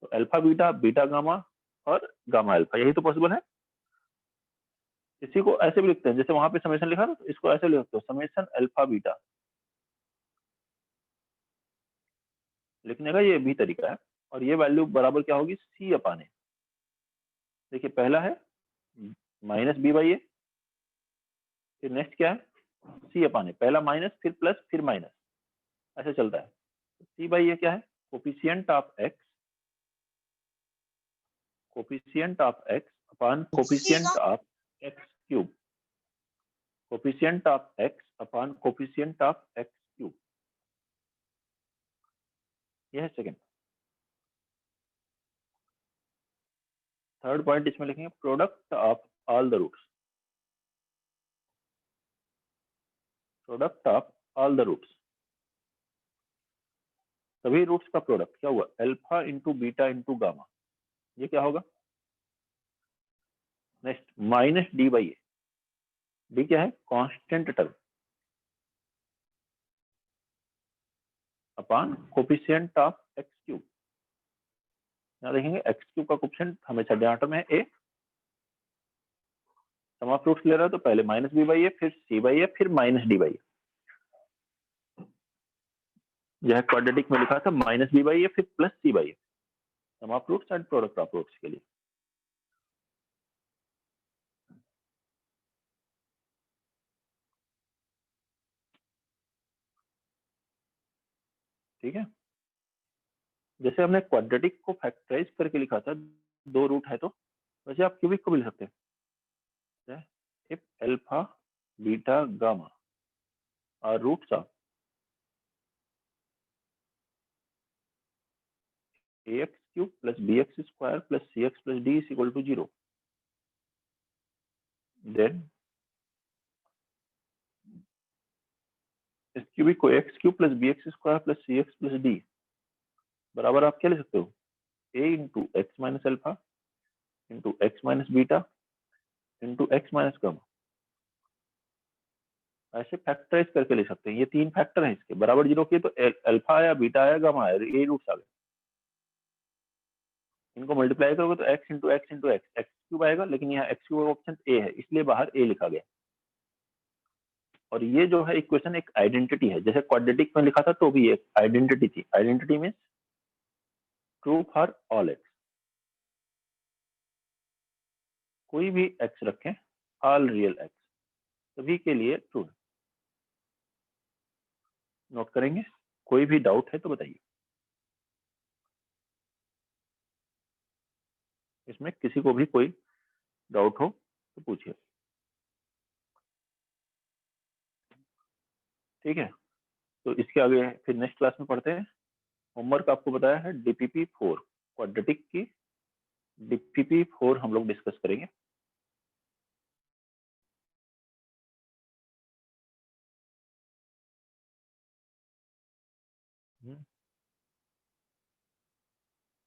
A: तो अल्फा बीटा, बीटा गामा और गामा अल्फा, यही तो पॉसिबल है। इसी को ऐसे भी लिखते हैं, जैसे वहां पे समेशन लिखा था, तो इसको ऐसे लिख सकते हो, समेशन अल्फा बीटा। लिखने का ये भी तरीका है, और ये वैल्यू बराबर क्या होगी, सी अपान ए। देखिए पहला है माइनस बी बाई ए, फिर नेक्स्ट क्या है, सी अपान ए। पहला माइनस, फिर प्लस, फिर माइनस, ऐसे चलता है। सी बाई ए क्या है, coefficient of x, coefficient of x upon coefficient of x cube, coefficient of x upon coefficient of x cube, यह है सेकंड। थर्ड पॉइंट इसमें लिखेंगे product of all the roots, product of all the roots. सभी roots का product क्या हुआ, alpha into beta into gamma, ये क्या होगा, next minus d by a, d क्या है, constant term upon coefficient of x cube. यहाँ देखेंगे एक्स क्यूब का कोफिशिएंट हमेशा डेनोमिनेटर में ए, सम ऑफ रूट्स ले रहा है तो पहले माइनस बी बाई ए, फिर सी बाई ए, फिर माइनस डी बाई ए। यह क्वाड्रेटिक में लिखा था माइनस बी बाई ए फिर plus c by a, sum of roots and product of roots के लिए। ठीक है, जैसे हमने क्वाड्रेटिक को फैक्टराइज करके लिखा था, दो रूट है तो वैसे आप क्यूबिक को भी लिख सकते हैं। If alpha beta gamma are roots of ax cube plus bx square plus cx plus d is equal to 0, then इस क्यूबिक को X cube plus B X square plus C X plus D बराबर आप क्या ले सकते हो, A into x minus alpha into x minus beta into x minus gamma, ऐसे factorise करके ले सकते हैं। ये तीन फैक्टर हैं, इसके बराबर 0 किए तो अल्फा आया, बीटा आया, गामा आया, ये रूट्स आ गए। इनको मल्टीप्लाई करोगे तो x into x into x, x cube आएगा, लेकिन यहाँ एक्स क्यूब ऑप्शन ए है इसलिए बाहर ए लिखा गया। और ये जो है इक्वेशन एक आइडेंटिटी है, जैसे क्वाड्रेटिक में लिखा था तो भी एक आइडेंटिटी थी। Identity means true for all x, कोई भी एक्स रखें, ऑल रियल एक्स, सभी के लिए ट्रू है। नोट करेंगे, कोई भी डाउट है तो बताइए, इसमें किसी को भी कोई डाउट हो तो पूछिए। ठीक है, तो इसके आगे फिर नेक्स्ट क्लास में पढ़ते हैं। होमवर्क आपको बताया है डीपीपी 4, क्वाड्रेटिक की डीपीपी 4 हम लोग डिस्कस करेंगे।